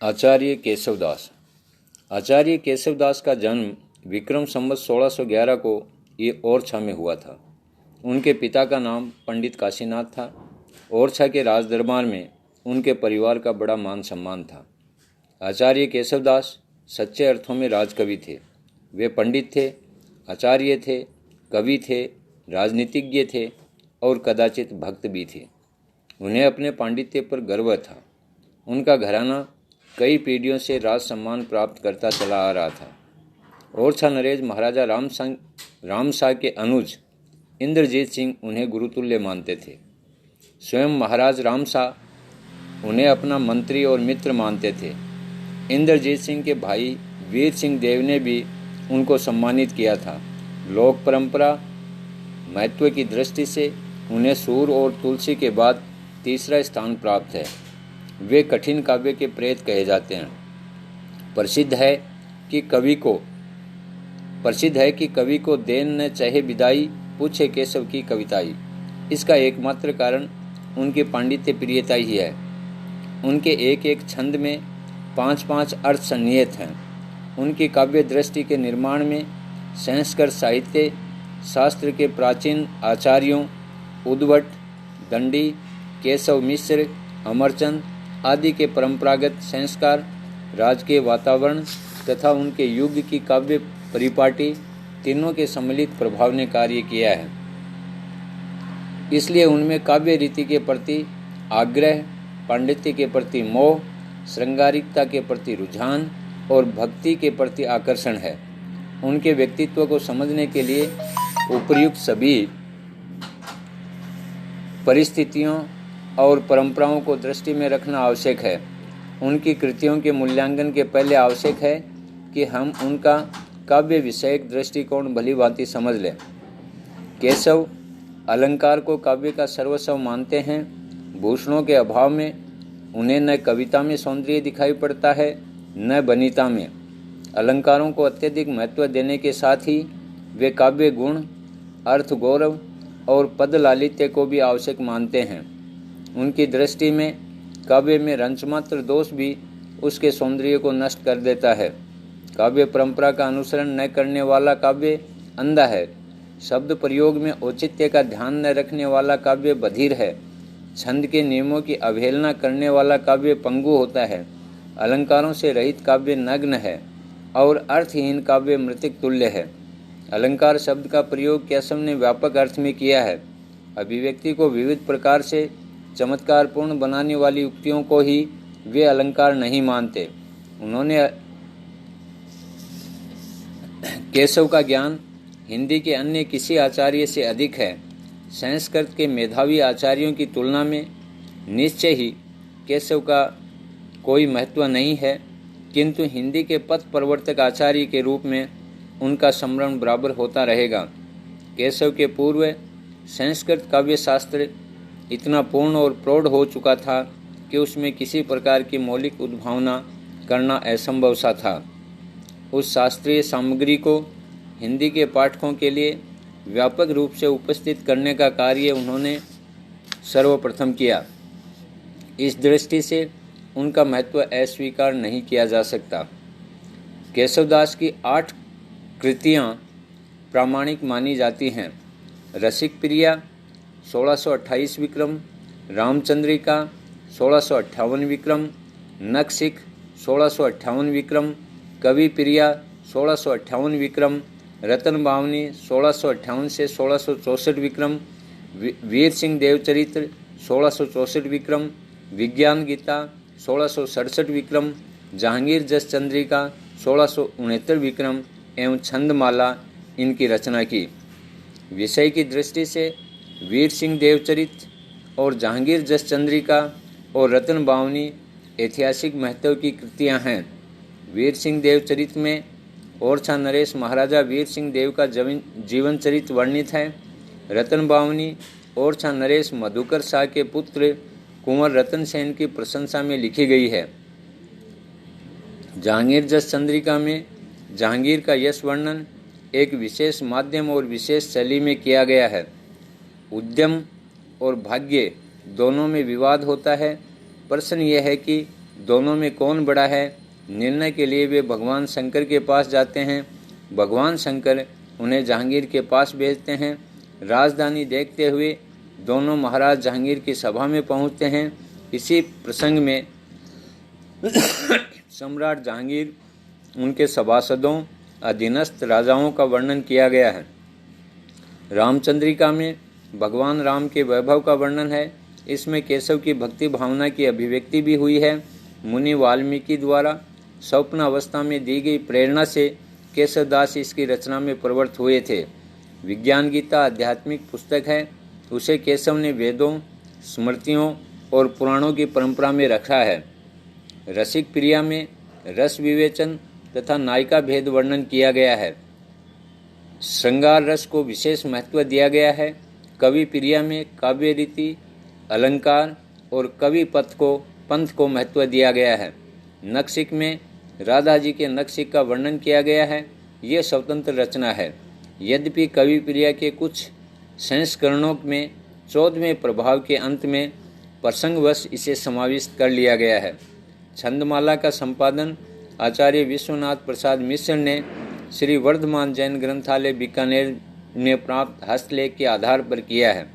आचार्य केशवदास। आचार्य केशवदास का जन्म विक्रम संवत 1611 को ये ओरछा में हुआ था। उनके पिता का नाम पंडित काशीनाथ था। ओरछा के राज दरबार में उनके परिवार का बड़ा मान सम्मान था। आचार्य केशवदास सच्चे अर्थों में राजकवि थे। वे पंडित थे, आचार्य थे, कवि थे, राजनीतिज्ञ थे और कदाचित भक्त भी थे। उन्हें अपने पांडित्य पर गर्व था। उनका घराना कई पीढ़ियों से राज सम्मान प्राप्त करता चला आ रहा था। ओरछा नरेश महाराजा रामशाह के अनुज इंद्रजीत सिंह उन्हें गुरुतुल्य मानते थे। स्वयं महाराज रामशाह उन्हें अपना मंत्री और मित्र मानते थे। इंद्रजीत सिंह के भाई वीर सिंह देव ने भी उनको सम्मानित किया था। लोक परंपरा महत्व की दृष्टि से उन्हें सूर और तुलसी के बाद तीसरा स्थान प्राप्त है। वे कठिन काव्य के प्रेत कहे जाते हैं। प्रसिद्ध है कि कवि को देन न चाहे विदाई, पूछे केशव की कविताई। इसका एकमात्र कारण उनकी पांडित्य प्रियता ही है। उनके एक एक छंद में 5-5 अर्थ सन्निहित हैं। उनकी काव्य दृष्टि के निर्माण में संस्कृत साहित्य शास्त्र के प्राचीन आचार्यों उद्भट, दंडी, केशव मिश्र, अमरचंद आदि के परंपरागत संस्कार, राजकीय वातावरण तथा उनके युग की काव्य परिपाटी तीनों के सम्मिलित प्रभाव ने कार्य किया है। इसलिए उनमें काव्य रीति के प्रति आग्रह, पांडित्य के प्रति मोह, श्रृंगारिकता के प्रति रुझान और भक्ति के प्रति आकर्षण है। उनके व्यक्तित्व को समझने के लिए उपर्युक्त सभी परिस्थितियों और परंपराओं को दृष्टि में रखना आवश्यक है। उनकी कृतियों के मूल्यांकन के पहले आवश्यक है कि हम उनका काव्य विषयक दृष्टिकोण भली भांति समझ लें। केशव अलंकार को काव्य का सर्वस्व मानते हैं। भूषणों के अभाव में उन्हें न कविता में सौंदर्य दिखाई पड़ता है न बनीता में। अलंकारों को अत्यधिक महत्व देने के साथ ही वे काव्य गुण, अर्थ गौरव और पद लालित्य को भी आवश्यक मानते हैं। उनकी दृष्टि में काव्य में रंचमात्र दोष भी उसके सौंदर्य को नष्ट कर देता है। काव्य परंपरा का अनुसरण न करने वाला काव्य अंधा है। शब्द प्रयोग में औचित्य का ध्यान न रखने वाला काव्य बधिर है। छंद के नियमों की अवहेलना करने वाला काव्य पंगु होता है। अलंकारों से रहित काव्य नग्न है और अर्थहीन काव्य मृतिक तुल्य है। अलंकार शब्द का प्रयोग केशव ने व्यापक अर्थ में किया है। अभिव्यक्ति को विविध प्रकार से चमत्कारपूर्ण बनाने वाली युक्तियों को ही वे अलंकार नहीं मानते। उन्होंने केशव का ज्ञान हिंदी के अन्य किसी आचार्य से अधिक है। संस्कृत के मेधावी आचार्यों की तुलना में निश्चय ही केशव का कोई महत्व नहीं है, किंतु हिंदी के पथ प्रवर्तक आचार्य के रूप में उनका स्मरण बराबर होता रहेगा। केशव के पूर्व संस्कृत काव्य शास्त्र इतना पूर्ण और प्रौढ़ हो चुका था कि उसमें किसी प्रकार की मौलिक उद्भावना करना असंभव सा था। उस शास्त्रीय सामग्री को हिंदी के पाठकों के लिए व्यापक रूप से उपस्थित करने का कार्य उन्होंने सर्वप्रथम किया। इस दृष्टि से उनका महत्व अस्वीकार नहीं किया जा सकता। केशवदास की 8 कृतियाँ प्रामाणिक मानी जाती हैं। रसिक प्रिया 1628 विक्रम, रामचंद्रिका 1658 विक्रम, नखशिख 1658 विक्रम, कवि प्रिया 1658 विक्रम, रतन बावनी 1658 से 1664 विक्रम, वीर सिंह देवचरित्र 1664 विक्रम, विज्ञान गीता 1667 विक्रम, जहांगीर जस चंद्रिका 1669 विक्रम एवं छंदमाला इनकी रचना की। विषय की दृष्टि से वीर सिंह देवचरित्र और जहांगीर जस चंद्रिका और रतन बावनी ऐतिहासिक महत्व की कृतियां हैं। वीर सिंह देवचरित्र में ओरछा नरेश महाराजा वीर सिंह देव का जीवन चरित्र वर्णित है। रतन बावनी ओरछा नरेश मधुकर शाह के पुत्र कुंवर रतन सेन की प्रशंसा में लिखी गई है। जहांगीर जस चंद्रिका में जहांगीर का यश वर्णन एक विशेष माध्यम और विशेष शैली में किया गया है। उद्यम और भाग्य दोनों में विवाद होता है। प्रश्न यह है कि दोनों में कौन बड़ा है, निर्णय के लिए वे भगवान शंकर के पास जाते हैं। भगवान शंकर उन्हें जहांगीर के पास भेजते हैं। राजधानी देखते हुए दोनों महाराज जहांगीर की सभा में पहुंचते हैं। इसी प्रसंग में सम्राट जहांगीर, उनके सभासदों, अधीनस्थ राजाओं का वर्णन किया गया है। रामचंद्रिका में भगवान राम के वैभव का वर्णन है। इसमें केशव की भक्ति भावना की अभिव्यक्ति भी हुई है। मुनि वाल्मीकि द्वारा स्वप्न अवस्था में दी गई प्रेरणा से केशवदास इसकी रचना में प्रवृत्त हुए थे। विज्ञान गीता आध्यात्मिक पुस्तक है। उसे केशव ने वेदों, स्मृतियों और पुराणों की परंपरा में रखा है। रसिक प्रिया में रस विवेचन तथा नायिका भेद वर्णन किया गया है। श्रृंगार रस को विशेष महत्व दिया गया है। कवि प्रिया में काव्य रीति, अलंकार और कवि पंथ को महत्व दिया गया है। नक्सिक में राधा जी के नक्सिक का वर्णन किया गया है। ये स्वतंत्र रचना है। यद्यपि कवि प्रिया के कुछ संस्करणों में 14वें प्रभाव के अंत में प्रसंगवश इसे समाविष्ट कर लिया गया है। छंदमाला का संपादन आचार्य विश्वनाथ प्रसाद मिश्र ने श्री वर्धमान जैन ग्रंथालय बीकानेर में प्राप्त हस्तलेख के आधार पर किया है।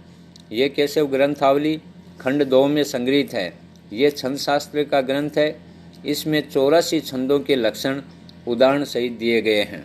ये केशव ग्रंथावली खंड 2 में संग्रहित है। ये छंद शास्त्र का ग्रंथ है। इसमें 84 छंदों के लक्षण उदाहरण सहित दिए गए हैं।